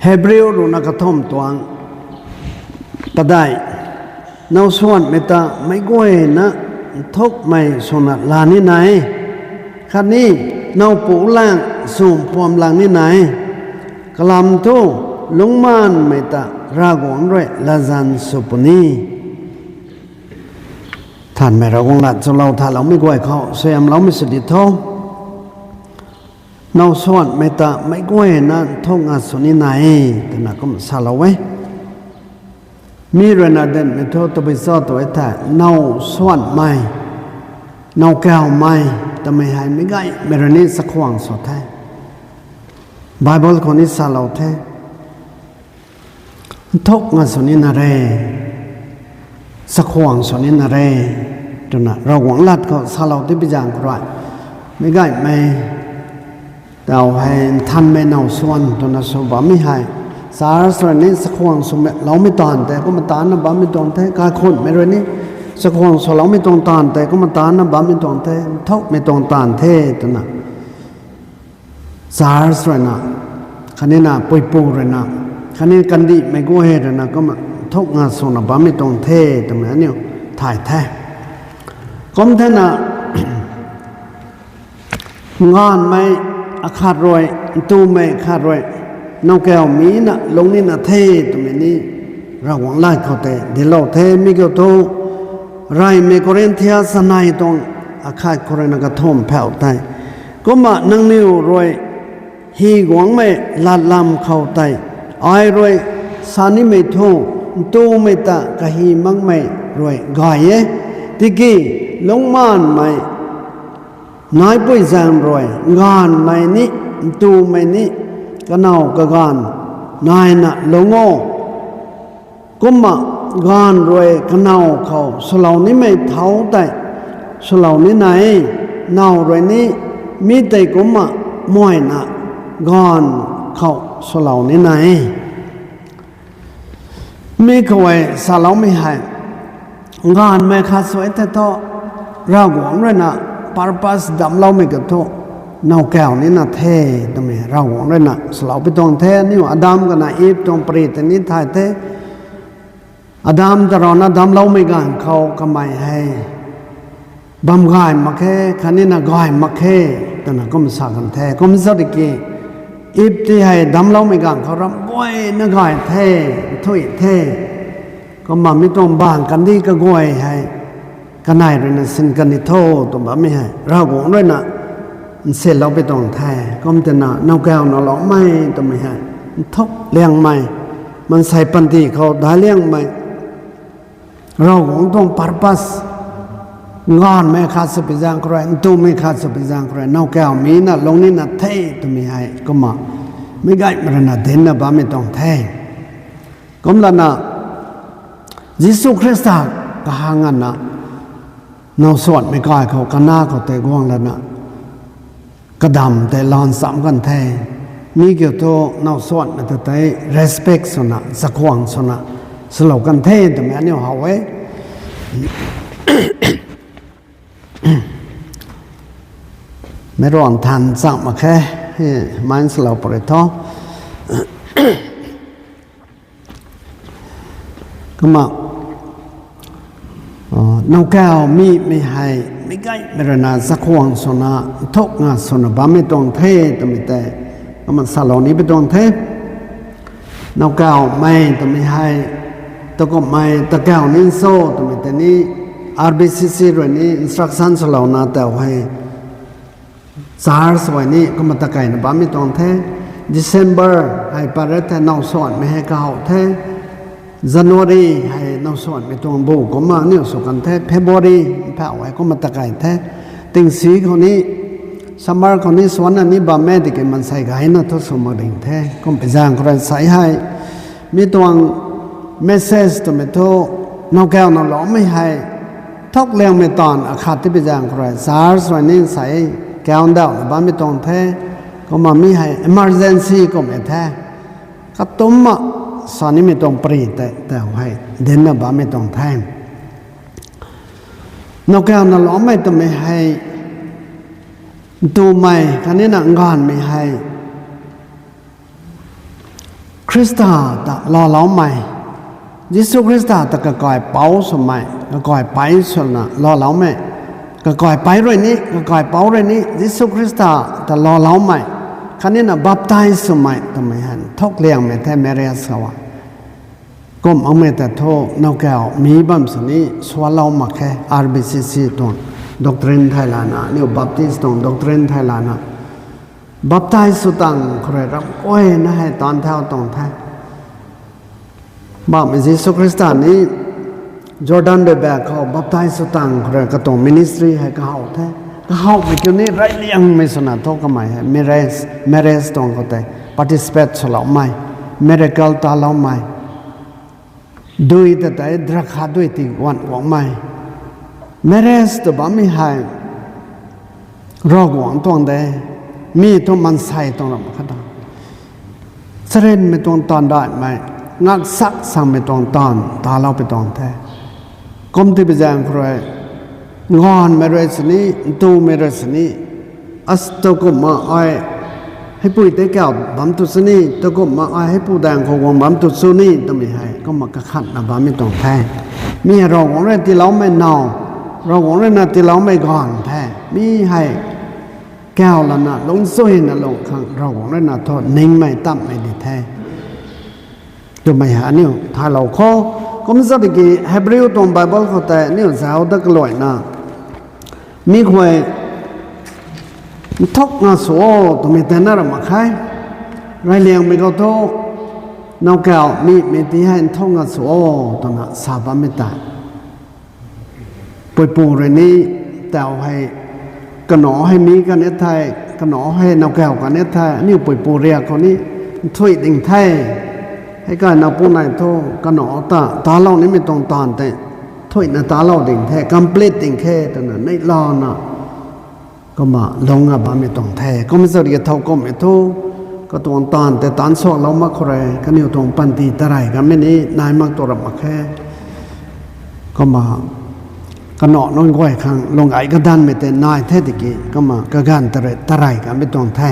เฮบริวรุนักทอมตวงปะได้นาวส่วนเมตาไม่ก้อยนะทุกไม่สนัดลานี่ไหนคันนี้นาวปูล่างสุ่มพวมหลังนี่ไหนกลำทูลุงมานเมตารากงด้วยลาจันสุปนีท่านไม่รากงลัดเราท่านเราไม่ก้อยเขาเสียมเราไม่สดิท้องนาวส่วนเมตาไม่ก้อยนะทุกอาสุนีไหนแต่นักก็สาลไว้มีเรื่องนั้นไม่โทษตัวไปสอตัวไอ้ท่านาวส่วนไม่นาวแก้วไม่แต่ไม่หายไม่ไงไม่เรื่องนี้สักขวางสุดท้ายไบเบิลคนนี้สาลแท้ทุกงานส่วนนี้นาเรสักขวางส่วนนี้นาเรจนเราหวังลัดก็สาลที่ไปจางกระไรไม่ไงไม่แต่เอาให้ท่านไม่นาวส่วนจนสบายไม่หายสารส่วนนี้สักขวางส่วนเราไม่ตานแต่ก็มาตานนะบ้าไม่ตอนแท้การคนไม่เรื่องนี้สักขวางส่วนเราไม่ตรงตานแต่ก็มาตานนะบ้าไม่ตอนแท้ทุกไม่ตรงตานเท่จนสารส่วนน่ะคันนี้น่ะป่วยปูเลยน่ะคันนี้กันดีไม่กู้เหตุน่ะก็มาทุกงานส่วนน่ะบ้าไม่ตรงเท่ตรงนั้นเนี่ยถ่ายแท้ก็มันแท้น่ะงานไม่อาคาดรวยตู้ไม่ขาดรวยน้องแก้วมีน่ะลงนี่น่ะเท่ตรงนี้เราหวังไล่เขาแต่เดี๋ยวเราเท่ไม่เกี่ยวโตไรไม่กเรนเทียสนายตรงอาคาดกเรนกระทมแผ่วไตก็มานั่งนิ้วรวยฮีหวังไม่ลาดลำเข้าไตไอรวยสานิไม่ทูตู้ไม่ตะกะฮีมังไม่รวยกายติกี้ลงมานไม่นายปุ้ยแซมรวยงานไม่นี้ตู้ไม่นี้ก็เน่ากะกานนายน่ะลงโง่ก็มางานรวยก็เน่าเขาสลาวนี้ไม่เท่าแต่สลาวนี้ไหนเน่ารวยนี้มีแต่ก็มามวยน่ะงานเขาสลาวนี้ไหนมีเขาไว้สลาวไม่ให้งานไม่ขาดสวยแต่ท่อเราหวังเลยนะpurpose ดำเราไม่กระทบนาวแก้วนี่นะเท่ทำไมเราหวังเลยนะสลาวไปตรงเท่นี่ว่าอดัมกับนายอีฟตรงปรีแต่นี้ถ่ายเท่อดัมแต่เรานะดำเราไม่กันเขาก็ไม่ให้บำกายมาแค่คันนี้นะกายมาแค่แต่นะก็ไม่สักกันแท้ก็ไม่สักกี่อีฟที่ให้ดำเราไม่กันเขารำก้อยนะกายแท้ถุยแท้ก็มาไม่ต้องบางกันที่ก็ก้อยให้กันนายเลยนะสินกันนี่โทษตัวแบบไม่ให้เราหวังด้วยนะเสร็จเราไปต้องแท้ก็มันจะน่ะนาวแก้วน่ะหลอกไม่ตัวไม่ให้ทุกเลี้ยงไม่มันใส่ปันทีเขาได้เลี้ยงไม่เราหวังต้องปาร์ปัสงานไม่ขาดสปิจางใครตู้ไม่ขาดสปิจางใครนาวแก้วมีน่ะลงนี่น่ะเท่ตัวไม่ให้ก็มาไม่ไกลมันน่ะเด่นน่ะบ้าไม่ต้องแท้ก็มันน่ะยิสุคริสต์ก็หางันน่ะนาวสวดไม่ก่อยเขากันหน้าเขาแต่ง่วงแล้วนะกระดำแต่ลอนสามกันแท้มีเกี่ยวกับนาวสวดแต่แต่ respect สนะสักขวางสนะสลบกันแท้แต่แม่เนี่ยเขาไว้ไม่ร้อนทันสั่งมาแค่มันสลบไปท้องก็มานาวแก้วมีไม่ให้ไม่ไกลไม่รนาสักขวางสนะทุกงานสนะบ้าไม่ต้องเทแต่ไม่แต่ก็มันสลอนี้ไม่ต้องเทนาวแก้วไม่แต่ไม่ให้ตะก็ไม่ตะแก้วนี่โซ่แต่ไม่แต่นี้ RBCC เรื่องนี้ instruction สลอนาแต่ให้สารสวยนี้ก็มาตะไก่นะบ้าไม่ต้องเท December ให้ปาร์ตี้นาวสอนไม่ให้เก่าเทJanuary ให้นาวสอนไม่ต้องบูก็มาเนี่ยสุกันแท้ February แผ่วไว้ก็มาตะไก่แท้ติงสีคนนี้ Summer คนนี้สวนอันนี้บาแม่ที่กันมันใส่ไก่นะทุกสมบูรณ์แท้ก็ไปจ้างคนใส่ให้มีตัวเมสเซจตัวไม่โทนาวแก้วนาวหลอไม่ให้ทุกเรื่องไม่ตอนอาคาที่ไปจ้างคนสารส่วนนี้ใส่แก้วดาวบ้านไม่ต้องแท้ก็มาไม่ให้ emergency ก็ไม่แท้ก็ตุ้มสอนนี้ไม่ต้องปรีแต่ให้เดินนะบ้าไม่ต้องแทงนกแก้วนั่นหลอไม่ต้องไม่ให้ตูไม่คันนี้นังงานไม่ให้ คริสต์ตะรอเล้าใหม่ยิสุคริสต์ตะกะก่อยเป้าสมัยกะก่อยไปสนะรอเล้าใหม่กะก่อยไปด้วยนี้กะก่อยเป้าด้วยนี้ยิสุคริสต์ตะรอเล้าใหม่คันนี้นะบัพไตสมัยทำไมฮันทกเลี้ยงไม่แท้เมเรียสวะก้มเอาเมตโทนกแก้วมีบัมสนี้สวาเล้ามาแค่ RBCC ตรงด็อกตรินไทยลานะนี่บัพติสตรงด็อกตรินไทยลานะบัพไตสุตังใครรับโอ้ยนะให้ตอนเท่าตรงไทยบ้ามิยิสุคริสต์นี้จอร์แดนเดแบกเขาบัพไตสุตังใครก็ต้องมินิสทรีให้เขาแท้เขาไปที่นี่ไรเลี้ยงไม่สนับทก็ไม่เมเรสตรงเขาแต่ participate สลาวไม่เมริเคิลตาลาวไม่ดูแต่แต่ดรักขาด้วยติวันหวังไม่เมเรสตัวบ้ามีให้รอหวังตรงเดมีตัวมันใส่ตรงนั้นก็ได้เสร็จไม่ตรงตอนได้ไหมงักสักสั่งไม่ตรงตอนตาเราไปตรงแท้ก้มที่ไปแจ้งใครงอนไม่เรสนี้ตูไม่เรสนี้อัสตกุมมาไอให้ปุยเตแก้วบัมตุสนี้ตกุมมาไอให้ปูแดงของบัมตุสุนี้ต้องไม่ให้ก็มากระขัดนะบัมไม่ตรงแท้มีเราของเรื่องที่เราไม่เนาเราของเรื่องนั้นที่เราไม่ก่อนแท้มีให้แก้วละนะลงซุยนะลงข้างเราของเรื่องนั้นทอดนิ่งไม่ตั้มไม่ดีแท้ตัวไม่หาเนี่ยถ้าเราข้อก็ไม่ทราบกี่เฮบริวตรงไบเบิลเขาแต่เนี่ยสาวตะกลอยนะมีใครทกงาโซ่ตัวไม่แต่น่ารักมากใครไรเลี้ยงไม่ก็โตนอกแก้วมีที่ให้ทกงาโซ่ตัวน่ะสาบไม่ตายป่วยปูเรนี้แต่เอาให้กระหนอให้มีกันเนตไทยกระหนอให้นอกแก้วกันเนตไทยนี่ป่วยปูเรียกคนนี้ช่วยดิ่งไทยให้การนับผู้นายโทกันหนอตาเล่านี้ไม่ต้องตอนแต่ถ้วยนะตาเล่าดิ่งแท้คอมพลีทดิ่งแค่แต่นั้นในรอนะก็มาลงอ่ะบ้าไม่ต้องแท้ก็ไม่สริยเท่าก็ไม่โทก็ตรงตอนแต่ตอนสอนเรามาใครก็นิ้วตรงปันตีตะไรกันไม่นี้นายมากตัวรับมาแค่ก็มากันหนอน้องก้อยข้างลงไอ้ก็ดันไม่แต่นายแท้ติกี้ก็มากระกันตะไรกันไม่ต้องแท้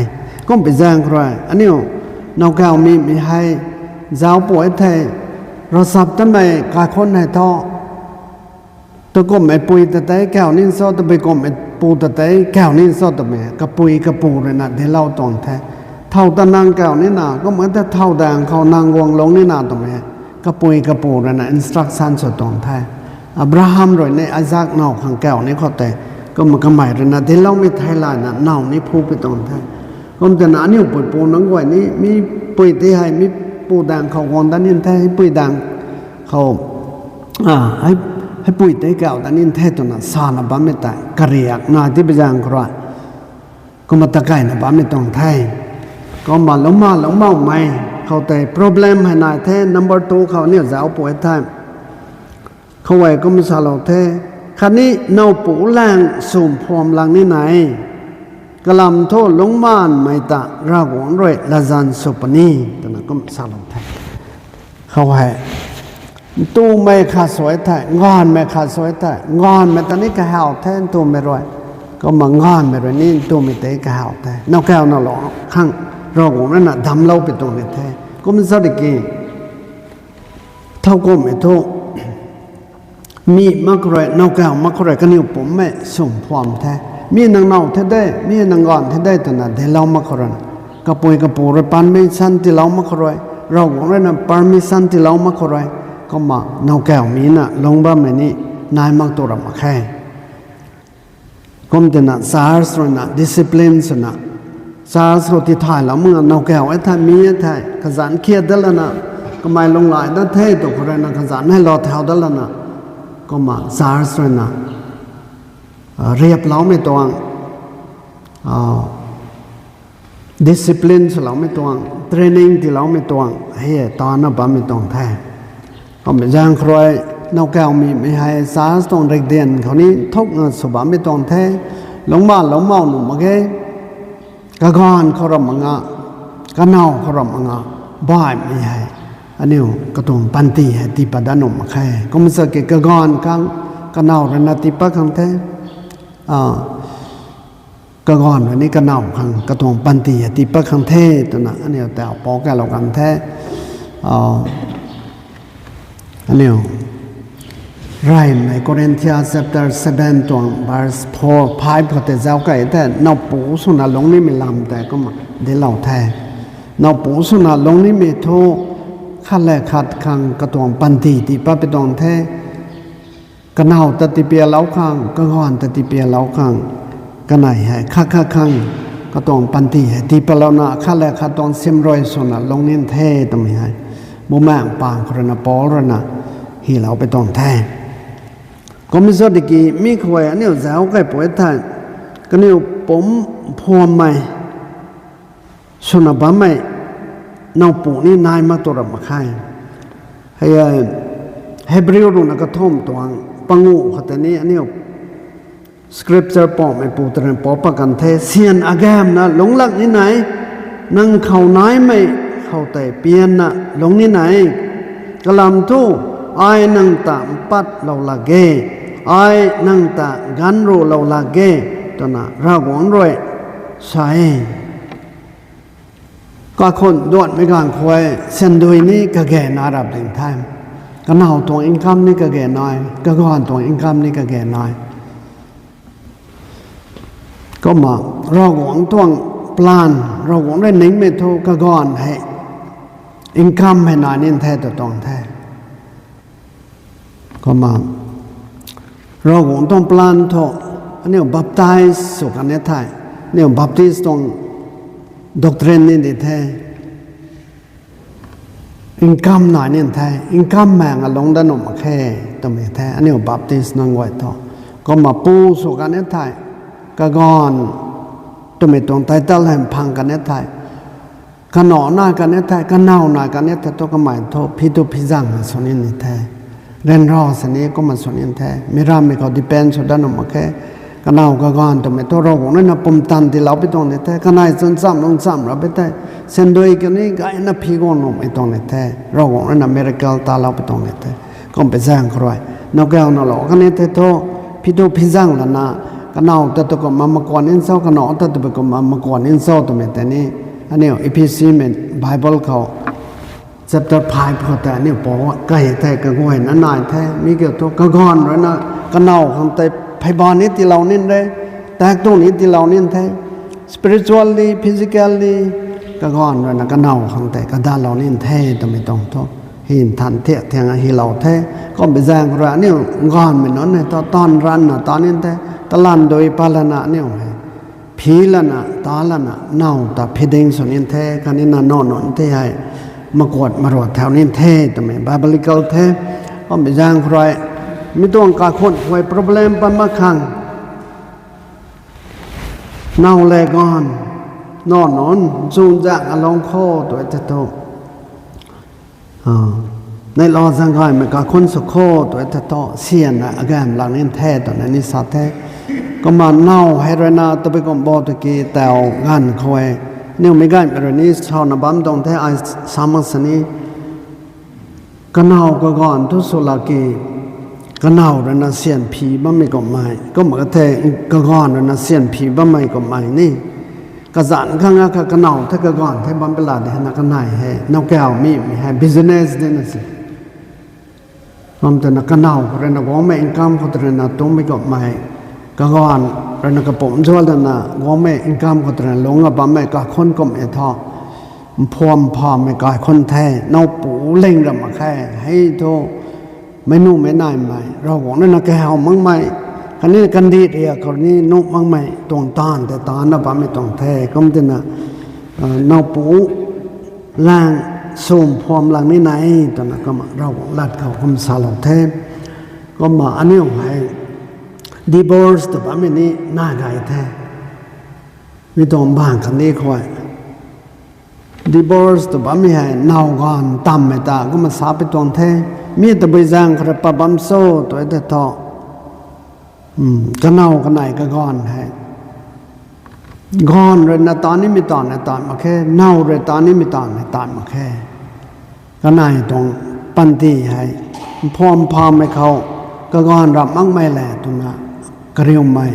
ก็ไปแจ้งใครอันนี้นอกแก้วมีให้เจ้าป่วยไทยเราสับตั้งแต่การคนในท่อตัวกลมไอ้ปุยแต่แต่แก้วนี่ซอตัวไปกลมไอ้ปูแต่แต่แก้วนี่ซอตัวแม่กระปุยกระปูเลยนะที่เล่าตอนแท้เท่าตะนางแก้วนี่นาก็เหมือนแต่เท่าแดงเขานางวงลงนี่นาตัวแม่กระปุยกระปูเลยนะอินสตรักชั่นสุดตอนแท้อับราฮัมเลยในไอซักนอกข้างแก้วนี่เขาแต่ก็มันก็หมายเลยนะที่เล่าไม่ไทยลายนะนอกนี่พูไปตอนแท้ก็จะหนาเนี่ยปุยปูนังไว้นี่มีปุยที่ให้มีปูดังเขาวอนด้านนี้แท้ให้ปุยดังเขาให้ปุยเตะแก้วด้านนี้แท้ตัวนั้นสารบ้าไม่ตายกระเรียกนาที่ไปยังคราก็มาตะไคร้นะบ้าไม่ต้องแท้ก็มาลงมาไม่เขาแต่ problem ให้นายแท้ number 2เขาเนี่ยจะเอาป่วยแท้เขาไว้ก็ไม่สารแท้คันนี้เนาปูแรงสุ่มพรมหลังนี้ไหนกลำโทษลงบ้านไม่ตะรากหวงด้วยลาซันสุปนีตอนนั้นก็สารแท้เขาให้ตู้ไม่ขาดสวยแท้งอนไม่ขาดสวยแท้งอนไม่ตอนนี้ก็หาวแท้ตู้ไม่รวยก็มางอนไม่รวยนี่ตู้ไม่เตะก็หาวแท้นอกแก้วนอกหลอกข้างรากหวงนั่นน่ะดำเล่าไปตรงนี้แท้ก็มันสติกีเท่าก็ไม่ทุกมีมากเลยนอกแก้วมากเลยก็นิ้วผมไม่ส่งความแท้มีนางเนาเท่ได้มีนางงอนเท่ได้แต่นั้นเดี๋ยวเรามาครนะกระปุยกระปูรปันไม่สันที่เรามาครอยเราหวังว่านะปานไม่สันที่เรามาครอยก็มาเนาแก้วมีน่ะลงบ้านไม่นี่นายมักตัวเรามาแค่ก็มันจะน่ะสาร์สนะดิสซิปลินสนะสาร์สที่ถ่ายแล้วเมื่อเนาแก้วไอ้ท่านมีไอ้ท่านขยันเครียดได้แล้วนะก็ไม่ลงหลายได้เท่ตัวคนนั้นขยันให้รอแถวได้แล้วนะก็มาสาร์สนะเรียบเราไม่ตวงดิสซิปลินเราไม่ตวงเทรนนิ่งที่เราไม่ตวงเฮ้ยตอนนั้นบ้าไม่ตวงแท้ก็ไม่ย่างครอยนอกแก้วมีไม่ให้สาสตรงเด็กเด่นเขานี้ทุกเงินสบายไม่ตวงแท้หลงบ้านหลงเมาหนุ่มโอเคกะกอนเขารำมังะกะเน่าเขารำมังะบ้านไม่ให้อันนี้ก็ต้องปันตีให้ตีปัดด้านหนุ่มโอเคก็มันสักกะกอนครั้งกะเน่าเรนตีปักครั้งแท้กระกอนวันนี้กระเน่าขังกระทงปันตีติปะขังเทตัวน่ะอันนี้แต่ปอกแกเรากันแท้ อันนี้ไรในโครินธี chapter 7 ตัว verse 4 5พอแต่เจ้าก็แต่นอกปูสุนัขลงนี่ไม่ลำแต่ก็มาเดี๋ยวเราแท้นอกปูสุนัขลงนี่ไม่โทขัดแลขัดขังกระตวงปันตีที่ป้าไปตองแท้กระเนาตติเปียเล้าขังกระหอนตติเปียเล้าขังกระไหนให้ข้าขังกระตวงปันตีให้ที่ปลาหน้าขัดแลขัดตองเสียมรอยสุนัขลงนี่แท้ตรงนี้ให้โมแม่ปางคนน่ะปอลน่ะที่เราไปตองแท้ก็มีส่วนที่มีขวายเนี่ยสาวใกล้ป่วยท่านก็เนี่ยผมพวมใหม่สุนัขบ้าใหม่นอกปูนี่นายมาตัวรับมาค่ายให้บริวารนักท่อมตัวปังงูขแต่นี้อันนี้สคริปเจอร์ปอไม่ปูตระปอประกันเทเซียนอาแกมนะหลงลักนี่ไหนนั่งเข่าน้อยไม่เข่าแต่เปียนนะหลงนี่ไหนกะลำทูไอ้นั่งตามปัดเราละเกไอ้นั่งตากันรูเราละเกตัวน่ะเราหวังรวยใช่ก็คนดวดไม่กลางควยเส้นดุยนี่ก็แก่นารับถึงไทม์ก็เน่าตัวอินคัมนี่ก็แก่น้อยก็ก่อนตัวอินคัมนี่ก็แก่น้อยก็มาเราหวังตัวปลานเราหวังได้หนึ่งเมตรก็ก่อนให้อินคัมให้น้อยนี่แท้ตัวตองแท้ก็มาเราหวังต้องปลานโทอันนี้บัพไตส์สุกันเนี่ยไทยเนี่ยบัพติสต้องด็อกเทรนนี่ดีแท้อินคัมหน่อยนี่แท้อินคัมแมงลงด้านนมแค่ตัวไม่แท้อันนี้บัพติสนั่งไว้ต่อก็มาปูสุกันเนี่ยไทยก็ก่อนตัวไม่ตรงไตเติ้ลให้พังกันเนี่ยไทยกันหนอหน้ากันเนี่ยไทยกันเน่าหน้ากันเนี่ยไทยตัวก็หมายโทพี่ตัวพี่จังส่วนนี้นี่แท้เรนรอสนี้ก็มาส่วนนี้แท้ไม่รำไม่เขาดิเพนสุดด้านนมแค่กันเอาก็ก่อนตัวไม่ตัวเราของนั่นนะปุ่มตันที่เราไปตรงนี้แท้กันไหนจนซ้ำลงซ้ำเราไปแท้เส้นโดยกันนี้ก็ไอ้น่ะพี่ก้อนนมไอ้ตรงนี้แท้เราของนั่นนะเมริกาตาเราไปตรงนี้แท้ก็ไปสร้างครอยนกแก้วนกหลอกกันนี้แท้โตพี่ตัวพี่จังละนะกันเอาแต่ตัวก็มาก่อนอินโซกันเอาแต่ตัวก็มาก่อนอินโซตัวไม่แต่นี้อันนี้อีพีซีเมนไบเบิลเขาchapter 5พอแต่เนี่ยบอกว่าใกล้แท้ก็ห่วยนั้นนายแท้มีเกี่ยวกับก็ก่อนแล้วนะก็เน่าของแต่ไพ่บอลนี้ที่เราเน้นได้แต่ตรงนี้ที่เราเน้นแท้ spiritually physically ก็ก่อนแล้วนะก็เน่าของแต่ก็ด้านเราเน้นแท้ต้องไม่ต้องท้อเห็นทันเทียเทียงให้เราแท้ก็ไปแจ้งว่าเนี่ยก่อนเหมือนนั้นเนี่ยตอนรันนะตอนนี้แท้ตะลันโดยปาลนะเนี่ยผีละนะตาละนะเน่าแต่พิดิงส่วนนี้แท้กันนี้นะนอนแท้ให้มากวดมารวดแถวนี้เท่แต่ไม่บาบลิกลเท่ก็ไม่ย่างใครไม่ต้องการคนหวยโปรเบลมปันมาขังเน่าแลก่อนนอนจูงจากอลองโคตัวจะโตในรอสังขารมันก็คนสุโคตัวจะโตเสียนอะแกมหลังนี้เท่ตัวนั้นนิสัตเท่ก็มาเน่าให้เรนาตัวไปกบตะกี้แต่งานคอยเนี่ยไม่กันแบบนี้ชาวนาบัมตรงที่ไอ้สามัญสนีก็เน่าก็ก่อนทุสุลากีก็เน่าแล้วนะเสียนผีบ้าไม่ก็ไม่ก็เหมือนเทก็ก่อนแล้วนะเสียนผีบ้าไม่ก็ไม่นี่กระสันข้างก็ก็เน่าถ้าก็ก่อนถ้าบัมเป็นหลาดเนี่ยนักก็ไหนให้นกแก้วมีให้บิสเนสเนี่ยนะสิมันจะนักก็เน่าเพราะนักว่าไม่อินคัมเขาจะนักตัวไม่ก็ไม่ก็ก่อนเรานักผมช่วยนะว่าไม่อินคัมก็ตระหลงกับบ้าไม่ก็คนก็ไม่ท้อพวมพอไม่ก็คนแท้เน่าปูเล่งรำมาแค่ให้โตไม่นุ่มไม่นายไม่เราบอกนั่นนะแกเอามั่งไม่คันนี้กันดีเดียคนนี้นุ่มมั่งไม่ตรงตานแต่ตานนะบ้าไม่ตรงแท้ก็มันจะนะเน่าปูล่างสูมพวมหลังนี้ไหนตอนนั้นก็มาเราลัดเขาคำสาลเทพก็มาอันนี้ของใครdivorce แต่ว่าไม่นี่น่าไกลแท้มีตรงบ้างคันนี้คอย divorce แต่ว่าไม่ให้เน่าก่อนต่ำไม่ตาก็มาสาไปตรงแท้มีแต่ไปจ้างครับปั๊มโซ่ตัวไอ้แต่ท่อก็เน่ากันไหนก็ก่อนให้ก่อนเลยนะตอนนี้ไม่ตอนนะตอนมาแค่เน่าเลยตอนนี้ไม่ตอนนะตอนมาแค่ก็ไหนตรงปันตีให้พร้อมพร้อมให้เขาก็ก่อนรับมั่งไม่แหละตรงนั้นก็เรียวไม่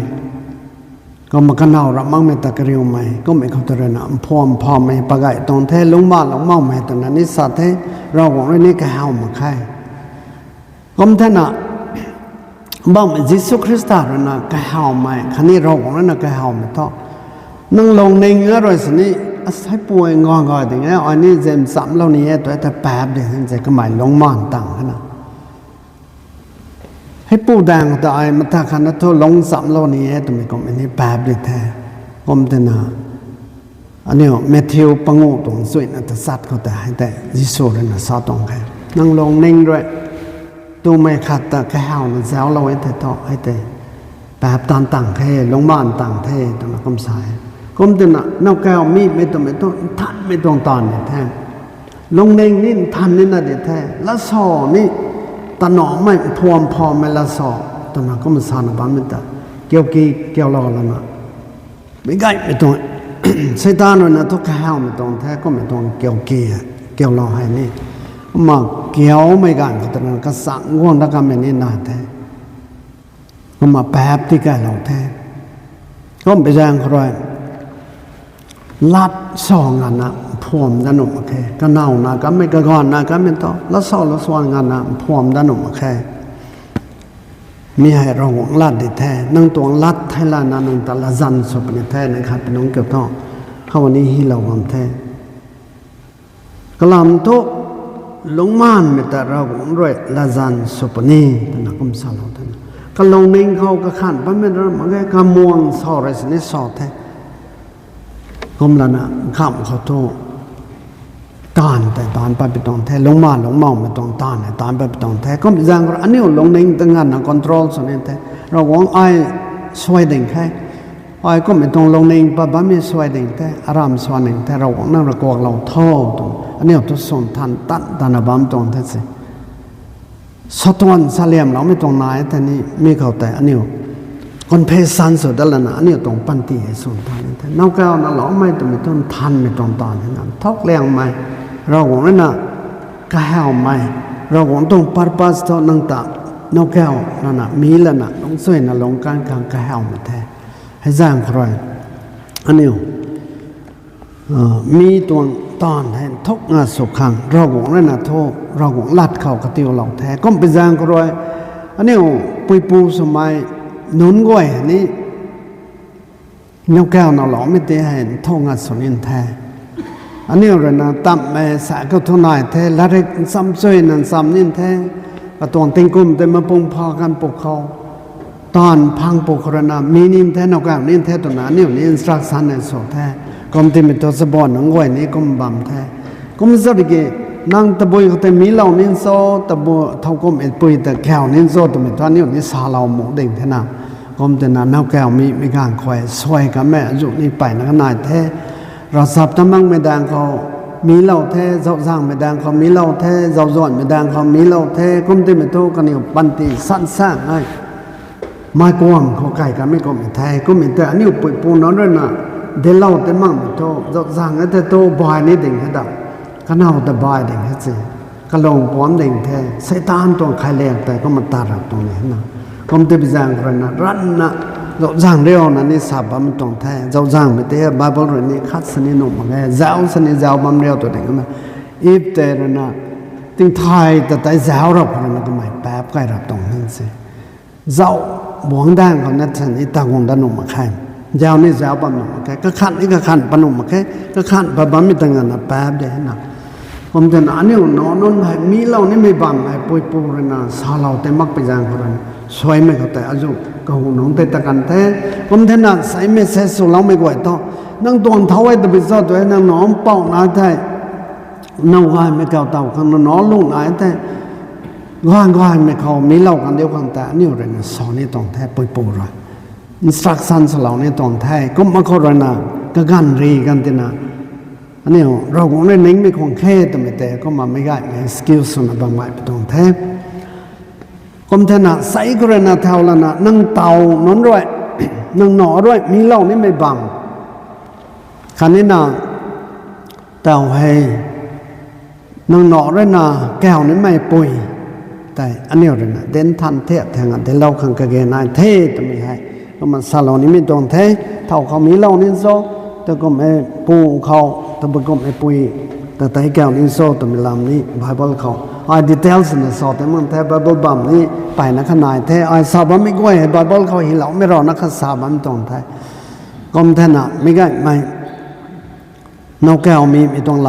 ก็มากันเอาระมังเมตะกริวไม่ก็ไม่เข้าใจนะพอมพอไม่ปะไก่ตรงเทลงมาลงเมาไม่ตอนนั้นนิสัตเทเราของเรื่องนี้ก็เฮามาใครก็มันท่านอ่ะบ้างยิสุคริสต์เรานะก็เฮาไม่คันนี้เราของนั้นก็เฮาไม่ท้อนั่งลงในเงื้อรอยสินี่อาศัยป่วยงอๆอย่างเงี้ยอันนี้เจมสามเหล่านี้ตัวแต่แป๊บเดียวจะก็หมายลงม่านต่างกันนะให้ปูแดงแต่ไอ้มาตาคันนั้นทั่วลงสามเหล่านี้ตัวมีก็อันนี้แป๊บเดียวแท้ก็มันแต่นะอันนี้เมทิวปังงูตรงสวยนะแต่สัตว์เขาแต่ให้แต่ยิสุเลยนะซาตรงแค่นั่งลงนิ่งด้วยตัวไม่ขัดแต่แค่เฮานะแซวเราไว้แต่ต่อให้แต่แป๊บตอนต่างแค่ลงม่านต่างเท่ตรงนั้นก็สายก็มันน่ะนอกแก้วมีไม่ต้องทันไม่ต้องตอนเนี่ยแท้ลงเน่งนี่ทันนี่น่ะเด็ดแท้ละสอนี่ตะหนอไม่พวมพอไม่ละสอตอนนั้นก็มันสานบ้านมันแต่เกี่ยวกีเกี่ยวรอแล้วนะไม่ไกลไม่ต้องใส่ตาหน่อยนะทุกข้าวไม่ต้องแท้ก็ไม่ต้องเกี่ยวกีเกี่ยวรอให้นี่มาเกี่ยวไม่กันตอนนั้นก็สั่งง่วงแล้วก็ไม่นี่นาแท้ก็มาแป๊บที่แกเราแท้ก็ไปแจ้งใครลัดสองงานนะพวมด้านหนุ่มโอเคก็เน่านะก็ไม่กระก่อนนะก็ไม่ต้องลัดสองลัดสองงานนะพวมด้านหนุ่มโอเคมีให้เราหวังลัดได้แท้นั่งตัวลัดไทยลานานังตะละจันสุปนิแท้นะครับเป็นน้องเกี่ยวกับเขาวันนี้ฮีเราความแท้กลามโตลงม่านไม่แต่เราหวังด้วยละจันสุปนีเป็นนักกุมสาวเราท่านก็ลงนิ่งเขาก็ขันปั้นไม่ได้มันก็กำมวงสออะไรสินี่สอแท้ก็มันนะข้ามเขาโตตานแต่ตานไปเป็นตองแท้ลงมาลงเมาไม่ต้องตานตานไปเป็นตองแท้ก็อย่างอันนี้ลงในตั้งงานนะคอนโทรลส่วนนี้แท้เราหวังไอ้สวยดิ่งแค่ไอ้ก็ไม่ต้องลงในปะบ้ามีสวยดิ่งแท้อารามสวยดิ่งแท้เราหวังนั่งเรากวกเราท่อตรงอันนี้ทุกส่วนทันตันตานบ้ามตรงแท้สิสะท้อนเสลียมเราไม่ตรงไหนแต่นี่มีเขาแต่อันนี้คนเพศสันสุดแล้วนะอันนี้ตรงปันตีส่วนทันแต่นอกจากนั้นเราไม่ต้องไม่ต้องทันไม่ต้องตอนนั้นทอกแรงไหมเราหวังนั่นนะก็แหวไหมเราหวังต้องปาร์ปัสตัวนั่งตานอกแก้วนั่นนะมีแล้วนะต้องสวยนะลงการกางก็แหวมาแท้ให้สร้างใครอันนี้มีตัวตอนแทนทุกงานสุขขังเราหวังนั่นนะโทษเราหวังลัดเข่ากระติวเราแท้ก็เป็นสร้างใครอันนี้ปุยปูสมัยนุนก้อยนี่นกแก้วเราหล่อไม่ได้เห็นท่องอัศวินแท้อันนี้เรานะตั้มแม่สายก็ทุนายแท้ละเร็กซ้ำช่วยนั่นซ้ำนี่แท้ประตวงติงกุมแต่มาปุ่งพอกันปกเขาตอนพังปกครณามีนิ่มแท้นกแก้วนิ่มแท้ตัวนั้นนี่นี่อินสตรักชั่นในโสแท้ก็มันเป็นตัวสบอนน้องก้อยนี่ก็มันบัมแท้ก็มันสริเกนั่งตะบุยก็แต่มีเหล่านินโซตะบุเท่าก็เอ็ดปุยแต่แก้วนินโซตัวมันตอนนี้นี่สาเราหมกเด้งแท้น่ะก็มันแต่นั้นน้าแก้วมีการคอยสวยกับแม่อายุนี่ไปนักนายแท้เราสับทั้งมั่งไม่ดังเขามีเหล่าแท้เจ้าสร้างไม่ดังเขามีเหล่าแท้เจ้าจอดไม่ดังเขามีเหล่าแท้ก็มันแต่โตกันนี่ปันติสั้นสร้างไอ้ไม้กวางเขาไก่กันไม่ก็ไม่แท้ก็ไม่แต่อันนี้ปุยปูนนั่นน่ะเดี๋ยวเหล่าแต่มั่งไม่โตเจ้าสร้างแต่โตบายนี่เด้งให้ดับก็น่าแต่บายเด้งให้สิก็ลงพร้อมเด้งแท้ใส่ตามตัวใครแรงแต่ก็มาตารับตรงนี้นะก็มันจะอย่างไรนะรันนะเราจ้างเรียวนะนี่สับมันตรงแท้เราจ้างไม่ได้บาบิโลนี่คัดสนินุ่มมาไงเจ้าสนิเจ้าบัมเรียวตัวเด็กนะอีฟเตอร์นะติงไทยแต่ใจเจ้าเราคนนั้นก็ไม่แป๊บใกล้รับตรงนั้นสิเจ้าบวงด่างเขานั่นสนิตางงดันนุ่มมาแค่เจ้านี่เจ้าบัมนุ่มมาแค่ก็ขันนี่ก็ขันปนุ่มมาแค่ก็ขันบัมไม่ตั้งกันนะแป๊บเดียวนะผมจะอันนี้นอนนให้มีเรานี่ไม่บังให้ปุยปูเลยนะสาเราแต่มักไปอย่างคนนั้นสวยไม่เขาแต่อายุก็หูน้องแต่ตะกันแท้ผมเท่านั้นใส่ไม่เสร็จสุเราไม่กว่าต่อนั่งตัวเท้าไว้แต่ไปซอตัวนั่งน้องเป่าหน้าแท้นั่งว่ายไม่เก่าเต่าข้างน้องลุงหน้าแท้ว่ายไม่เขามีเรากันเดียวกันแต่นี่อะไรนะสอนนี่ตรงแท้ปุยปูเลยอินสตรักชั่นสเรานี่ตรงแท้ก็มาเขาเลยนะก็กันรีกันทีนะอันนี้เราคงได้นิ่งไม่คงแค่แต่ก็มาไม่ได้ไม่สกิลส่วนบางอย่างไปตรงแท้ผมถนัดใส่กระนาเท่าละนะนั่งเตานอนด้วยนั่งหนอด้วยมีเหล้านี่ไม่บังคันนี้นะเต่าให้นั่งหนอด้วยนะแก้วนี่ไม่ปุยแต่อันนี้เลยนะเด่นทันเทะแทงอันเดนเหล้าขังกะเกนายเทจะไม่ให้ ก็มาซาลอนี่ไม่ตรงเทเท่าเขามีเล่านินโซแต่ก็ไม่ปูเขาแต่ก็ไม่ปุยแต่ไต่แก้วนินโซแต่ไม่ลำนี้ไบเบิลเขาดีเทลส์นะสอแต่มันแท้ไบเบิลบัมนี่ไปนักขนายแท้สาบัมไม่ก้วยไบเบิลเขาเห็นเราไม่รอนักสาบัมตรงแท้ก็ไม่แท้นะไม่ง่ายไม่นกแก้วมีตรงล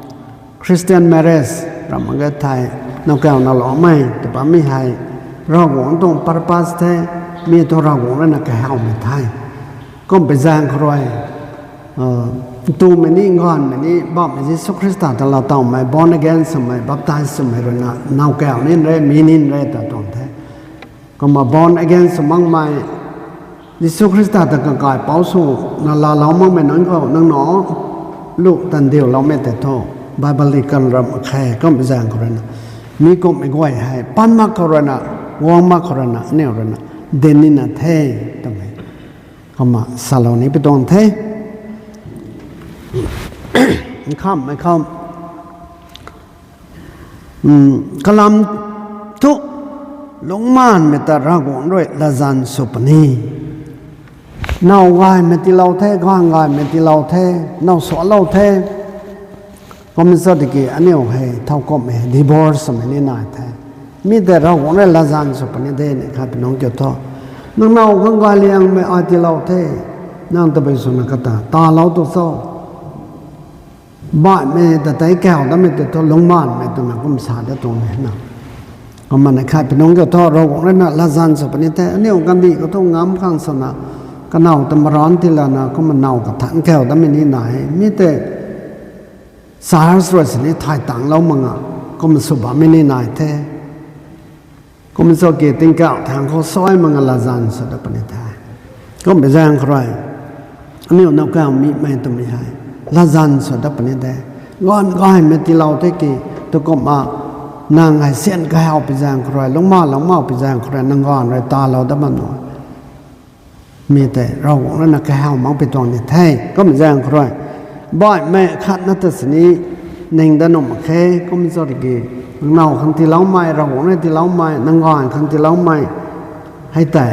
ำคริสเตียนแมเรสเรามันก็ไทยนกแก้วน่าหล่อไม่แต่ป้าไม่ให้เราหวังตรงปาร์ปัสแท้มีตัวเราหวังแล้วนักแก้วไม่ไทยก็ไปสร้างครอยตูมันนี่งอนมันนี่บอกมันที่สุคริสต์แต่เราต้องไม่ born again สมัยบัพติศสมัยเรานะนาวแก้วนี่เร่มีนินเร่แต่ตรงแท้ก็มา born again สมังไม่ที่สุคริสต์แต่ก็กลายเป้าสู่นั่นเรามั่งไม่นั้นก็นั่งหนอลูกตันเดียวเราไม่แต่โตไบเบิลกันรำแค่ก็ไปสร้างคนนั้นมีก็ไม่ก้อยให้ปั้นมากคนนั้นวางมากคนนั้นเนี่ยคนนั้นเดนินาเท่ตรงไหนก็มาซาลานี้ไปตรงเท่ข้ามไม่ข้ามกลำทุลงม่านเมตตารักวนด้วยละจันสุปนีนาวกายเมติเราเทข้างกายเมติเราเทนาวสวนเราเทก็มีสัตย์กี่อันนี้โอเคเท่าก็ไม่ดิวอร์สไม่นี่น่าแท้มีแต่รักวนด้วยละจันสุปนีเด่นครับน้องเจ้าท่อน้องนาวข้างกายเลี้ยงไม่อาติเราเทนั่งตะไปสุนัขตาเราตัวโซ่บ้านไม่แต่ใจแก้วแต่ไม่แต่ตัวลงบ้านไม่ตัวนั้นก็มีสาดตรงนี้นะก็มันนะครับเป็นน้องเจ้าท่อเราของนั่นน่ะละจันสุปนิเตอันนี้ของกันดีก็ต้องงามข้างสนะก็เน่าแต่มาร้อนทีละนะก็มันเน่ากับถังแก้วแต่ไม่นี่ไหนมีแต่สารสวยสินี่ถ่ายต่างเรามั่งอ่ะก็มันสุบะไม่นี่ไหนแท้ก็มันโซเกติงแก้วทางเขาซอยมั่งละจันสุปนิเตก็ไม่แรงใครอันนี้น้องแก้วมีไม่ต้องมีให้ละจันสุดปนิเดงอนก็ให้เมติเราเทกีตัวก็มานางให้เสียนก็ให้เอาไปแจงใครลงมาไปแจงใครนางงอนไรตาเราแต่มันหน่อยมีแต่เราแล้วนักแก้วมังไปตรงนี้แท้ก็ไม่แจงใครบ่อยแม่ขัดนัตสนีหนึ่งดนมแค่ก็ไม่สอดกีเนาคันที่เล้าไม้เราในที่เล้าไม้นางงอนคันที่เล้าไม้ให้แต่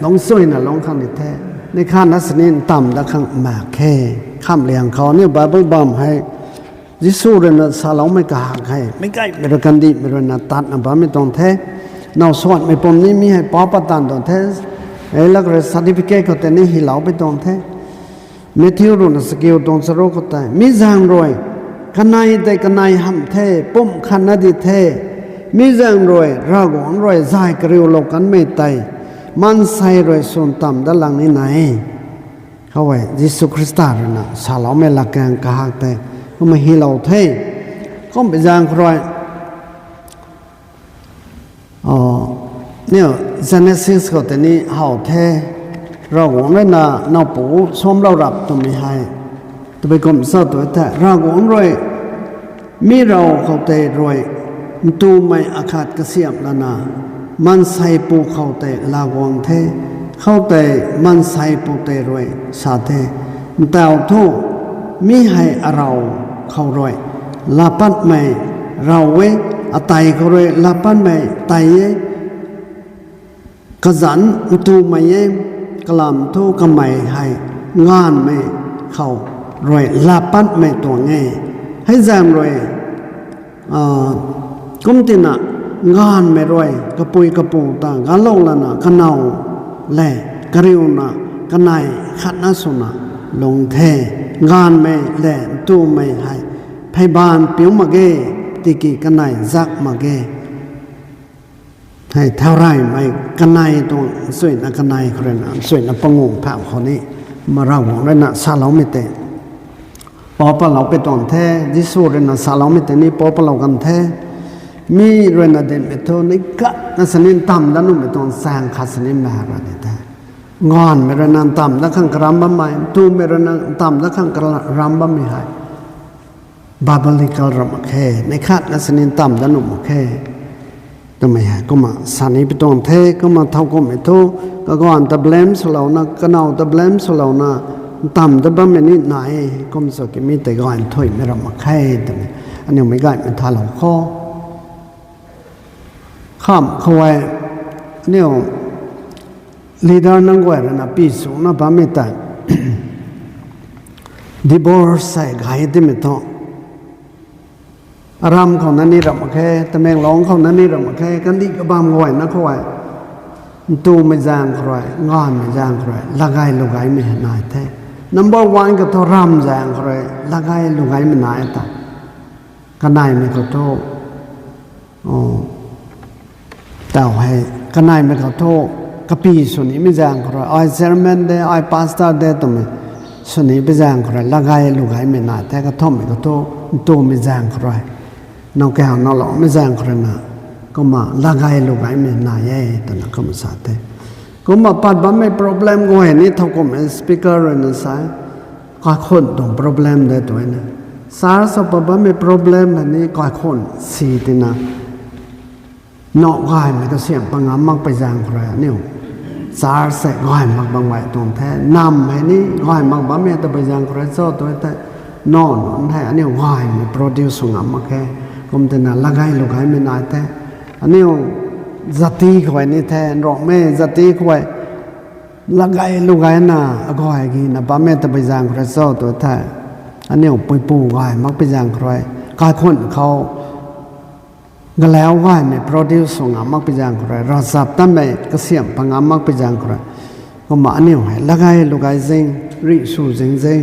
ลงซุยน่ะลงคันนี้แท้ในข้านัสนีต่ำและข้างหมากแค่ข้ามเลี้ยงเขาเนี่ยไบเบิลบัมให้ยิสูเรนซาลาไม่กล้าให้ไม่ใกล้ไม่รักันดีไม่รันตัดนะบ้าไม่ต้องเทนาวสวรรค์ไม่ปมนี่มีให้ป้อปตันต้องเทแล้วก็สัติฟิเคก็แต่นี่หิเหลาไปต้องเทเมทิวรุนสกิลต้องสโรก็แต่มีจางรวยขณะแต่ขณะห้ำเทปุ่มขณะดีเทมีจางรวยรากอนรวยใจกริวโลกันไม่ไตมันใส่รวยส่วนต่ำด้านหลังนี้ไหนเขาไว้ยิสุคริสต์นะสาลาไม่ละแกงกะฮักแต่ก็มาฮิลเอาเทก็ไปจางครอยเนี่ยเจเนซิสก็แต่นี้เห่าเทเราหวังเลยนะนาวปูชมเรารับตัวไม่ให้ตัวไปกลมเศร้าตัวแต่เราหวังรวยมีเราเขาเตะรวยตูไม่อาคาดกระเสียบแล้วนะมันใส่ปูเขาเตะลาหวังเทเข้าแต่มันใส่ปูเตรวยสาเทแต่เอาทุมีให้เราเข้ารวยลาปัดไม่เราเวอไตเขารวยลาปัดไม่ไตเยกษันตูไม่เยกลามทุกไม่ให้งานไม่เข้ารวยลาปัดไม่ตัวเงยให้แจมรวยกุมตินะงานไม่รวยกระปุยกระปูต่างกันลงแล้วนะกันเอาแล่กริวนะกันไหนขัดนัสุนะลงเทงานไม่แล่ตู้ไม่ให้ไพบานปิ้วมาเกติกิกันไหนซักมาเกให้เท่าไรไม่กันไหนตรงสวยนะกันไหนคนนั้นสวยนะปงงผ่าคนนี้มาเราของเลยนะซาเราไม่เตะปอปเราไปตอนแท้ยิสูเลยนะซาเราไม่เตะนี่ปอปเรากันแท้มีเรื่องเด่นเป็นตัวนี้ก็นั่นสนิทต่ำด้านนู้นเป็นตัวสร้างขัดสนิทมาอะไรแต่งอนไม่เรื่องต่ำแล้วข้างกระรำบ้าไม่ตูไม่เรื่องต่ำแล้วข้างกระรำบ้าไม่หายบาบลิกรำแค่ในขัดนั่นสนิทต่ำด้านนู้นแค่ทำไมหายก็มาสนิทเป็นตัวเทก็มาเท่าก็ไม่ทุก็ก่อนตะเบลมสลาวนะก็เอาตะเบลมสลาวนะต่ำตะบ้าไม่นิดไหนก็มีสักมีแต่ก่อนถอยไม่รำแค่แต่อันนี้ไม่ได้เป็นทาเหล่าข้อข้ามเขาไว้เนี่ย leader nang gwa na pisu na ba me ta divorce sai gai de me to aram khau nan ni ram khe tameng long khau nan ni ram khe kan di ka bam goi na khoi tu me jang khoi ngon me jang khoi lagai lugai me na the number 1 ka to ram jang khoi lagai lugai me na ta kanai me ko to tao hai kanai me ko to kapi suni me jang khoi ai sermon de ai pastor de to me suni be jang khoi lagai lugai me na the ka thom me ko to tu me jang khoi nau keo nau lo me jang khoi naก็มาละไงลูกไอ้เมนายแต่ละก็มาสาธิตก็มาปัดบ้าไม่ problem ก็เห็นนี่ท่าก็เป็น speaker นั่นสายก็คนต้อง problem ได้ตัวนี้สารสปบ้าไม่ problem แบบนี้ก็คนสี่ตินะนอกง่ายไม่ก็เสียงปังงามักไปจางใครเนี่ยสารเสกง่ายมักบางไว้ตรงแท้นำให้นี่ง่ายมักบ้าไม่แต่ไปจางใครโซ่ตัวแต่นอนแท้อันนี้ง่ายไม่ produce งามักแค่ก็มันน่ะละไงลูกไอ้เมนายแท้อันนี้จัตติขวายนี่แทนรอกแม่จัตติขวายละไงลูกไงน่ะก็ไอ้กี่น่ะป้าแม่ตะไปจางใครโซ่ตัวแท้อันนี้ปุยปูไงมักไปจางใครกายคนเขาก็แล้วไงไม่ produce ส่งมักไปจางใครรอสับตั้งไปก็เสียมปังมักไปจางใครก็มาอันนี้ไงละไงลูกไงเซิงริสูเซิงเซิง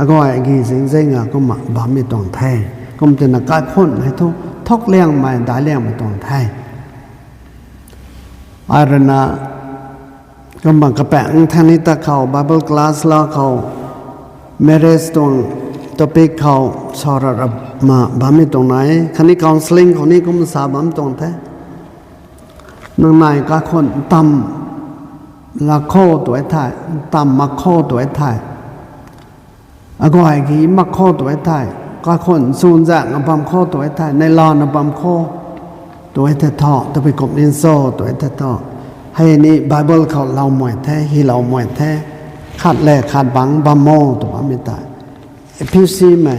ก็ไอ้กี่เซิงเซิงก็มาบ้าไม่ต้องแท้ก็มันจะน่ะกายคนให้ทุกทกเลี้ยงมาได้เลี้ยงมาตรงไทยอารณะก็บังกระแปงทางนี้ตะเขา Bible class แล้วเขา marriage ตรงตัวปีเขาสอนรับมาบ้ามีตรงไหนคันนี้ counseling ของนี้ก็มันสาบ้าตรงแท้นางนายก็คนต่ำละโคตัวไทยต่ำมาโคตัวไทยก็ไอ้กี่มาโคตัวไทยก็คนสูญจากอับมโคตัวไทยในลอนอับมโคตัวไทยทอตัวไปกบเรียนโซตัวไทยทอให้นี่ไบเบิลเขาเราหมวยแท้ฮีเราหมวยแท้ขาดแหลกขาดบังบามโมตัวไม่ตายพิวซีใหม่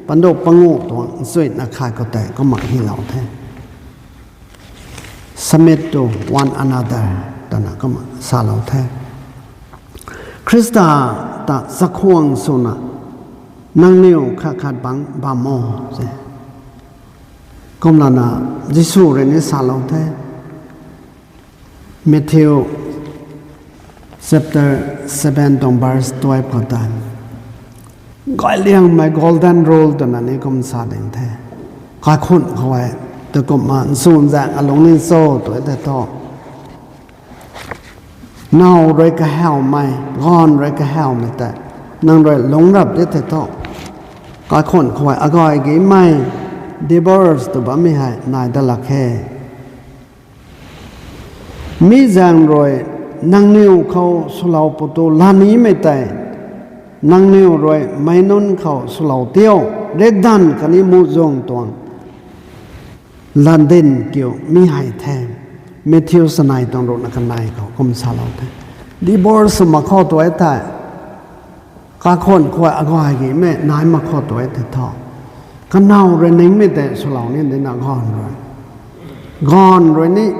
ปันโดปังงูตัวสวยนักขาดก็แต่ก็หมักฮีเราแท้สมิธตัว one another ตัวนั้นก็หมักซาเราแท้คริสตาตะสักห่วงสุนันั่งนิ้วขาดบังบามโมใช่ก็มลานายิสูเรนิสาลงเทเมทิว chapter 7 ตรง verse 12ก็ตามก็เลี้ยงไม่ golden rule ตัวนั้นนี่ก็มันสาเองแท้ก็คุณเขาไว้ตัวก็มาสูญจากอารมณ์นิโซตัวแต่ต่อเน่าไรก็แห้วไม่ร้อนไรก็แห้วไม่แต่นั่งไรหลงรับได้แต่ต่อก็คนเขาไว้ก็ไอ้กี่ไม่divorce ตัวบ้าไม่ให้นายตะลักแค่มีจางรอยนั่งนิ้วเขาสุเหร่าปุตุลานี้ไม่แต่นั่งนิ้วรอยไม่นนเขาสุเหร่าเตี้ยวเด็กดันกันนี้มูจงตัวลันเดนเกี่ยวมีให้แทนเมทิวสนายตรงรถนักนายเขาคมสาเหล่าแทน divorce มาเข้าตัวไอ้แต่ก็คนเขาว่าก็ไอ้กี่แม่นายมาเข้าตัวไอ้แต่ทอก็เน่าเรนิ่งไม่แต่สุเหร่านี่เดินกอนเลยกอนเลยนี่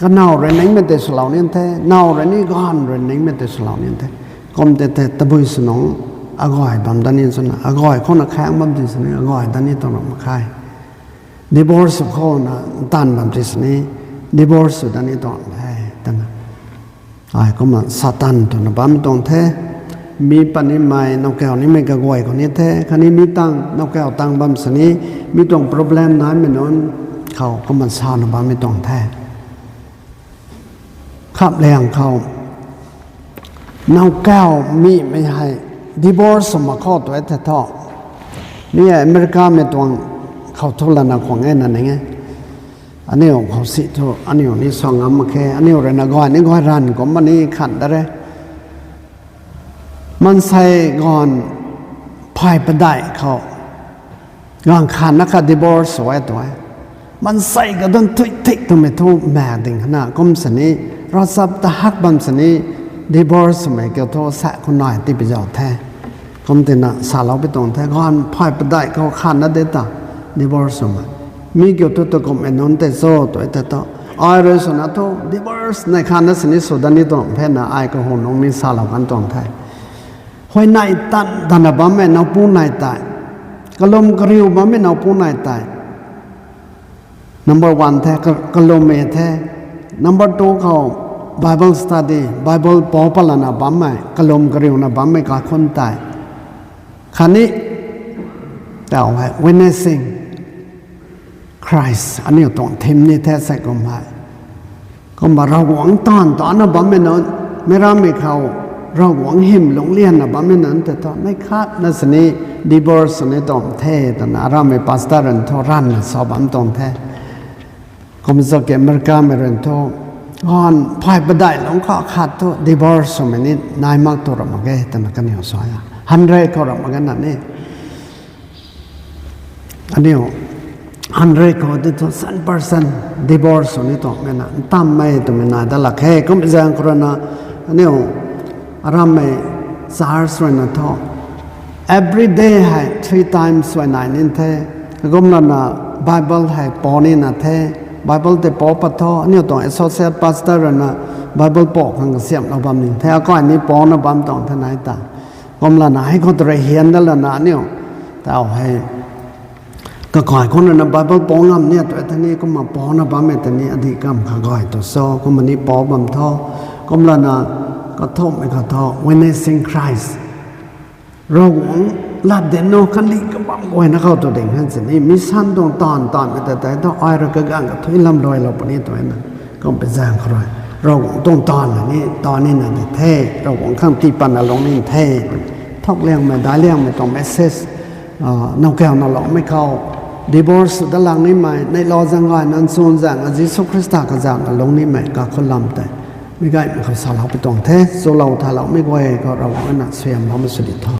ก็เน่าเรนิ่งไม่แต่สุเหร่านี่แท้เน่าเรนี่กอนเรนิ่งไม่แต่สุเหร่านี่แท้ก็มันแต่ตะบุยสนองอากอยบำดันนี่สนะอากอยคนนักแข่งบำดิสนี่อากอยดันนี่ต้องมาขาย divorce เขานะตันบำดิสนี่ divorce ดันนี่ต้องให้ตันนะไอ้ก็มาซาตันตัวนะบำต้องแท้มีปัญญาใหม่นกแก้วนี่ไม่กระวยคนนี้แท้คันนี้มีตั้งนกแก้วตั้งบำสนี้มีตรง problem นั้นไม่นอนเขาก็มันซานะบำไม่ต้องแท้ขับแรงเขานกแก้วมีไม่ให้ divorce มาข้อตัวไอ้ท่อนี่อเมริกาไม่ต้องเขาทุลนาของไอ้นั่นไงอันนี้ของเขาสิทุอันนี้ของนี่สองอันมาแค่อันนี้เรนก้อยนี่ก้อยรันก็มันนี่ขัดได้มันใส่ก่อนพายไปได้เขาก่อนขันนักดิบอร์สไว้ตัวมันใส่ก็ต้องทุยทิกตัวไม่ทุกแม่ดิ่งขนาดก้มสนี้เราสับตะฮักบัมสนี้ดิบอร์สไม่เกี่ยวโทษแสะคนหน่อยที่ไปจอดแท้ก้มตินะสาเราไปตรงแท้ก่อนพายไปได้เขาขันนั่นเด็ดต่อดิบอร์สมามีเกี่ยวตัวก้มเอ็นนนแต่โซ่ตัวแต่ต่อ Iris na to divorce na khana sini sudani to phena ai ko hon nong mi sa law kan tong thai hoi nai tan dana ba me na pu nai tai kalom kriu ba me na pu nai tai number 1 the kalom me the number 2 เขา Bible study Bible ปอปลนะba me kalom kriu na ba me ka khon tai khani tao hai witnessing Christ อันนี้ต้องทิมนี่แท้ใส่ก็มาเราหวังตอนนะบ่ไม่นอนไม่ราไม่เขาเราหวังหิมหลงเลียนนะบ่ไม่นั้นแต่ตอนไม่คาดนะสนี่ divorce นี่ต้องแท้แต่นะเราไม่ pastor รันทอรันสอบอันต้องแท้ก็มีสักเกมอเมริกาไม่รันทอก่อนพายบได้หลงข้อขาดตัว divorce ไม่นี่นายมากตัวเรามาแก่แต่นักเนี่ยสอย100ก็เรามากันนั่นนี่อันนี้100 ko de to 100% divorce ni to mena tam mai to mena da la khe kom jang korona ne aram mai sars na to every day hai 3 times when I in the gom na bible hai poni na the bible te po pa tho ne to associate pastor na bible po khang siam na bam ni the ko ani po na bam tong thanai ta gom la na hai ko tre hian da la na ne ta haiก็ก่อยคนนั้นบาเบิลปองงำเนี่ยตัวท่านี้ก็มาปอนะบ้าแม่ท่านี้อดีตกรรมข้าก่อยตัวโซ่ก็มันนี่ปอบำท่อก็มละนะก็ท่อไม่ก็ท่อ witnessing Christ เราหวังลาดเดนโนคันลีก็บังไว้นะเขาตัวเด็กนั่นสินี่มิสันตรงตอนไปแต่ต้องอ้อยเราก็กังกับทุยลำลอยเราปนี้ตัวนั้นก็เป็นแรงครอยเราหวังตรงตอนนี้ตอนนี้น่ะเท่เราหวังข้างที่ปันน่ะลงนี่เท่ทอกเลี้ยงไม่ได้เลี้ยงไม่ต้องเมสเซสนกแก้วนกหลอกไม่เข้าdivorce ด้านหลังนี้ไหมในรอจังไงนั้นส่วนจังอาจิสุคริสต์ก็จังลงนี้ไหมก็คนลำแต่ไม่ไกลเขาสาวเราไปตรงเทสโซเราถ้าเราไม่ไหวก็เราอันนั้นเสียมเราไม่สุดท้อ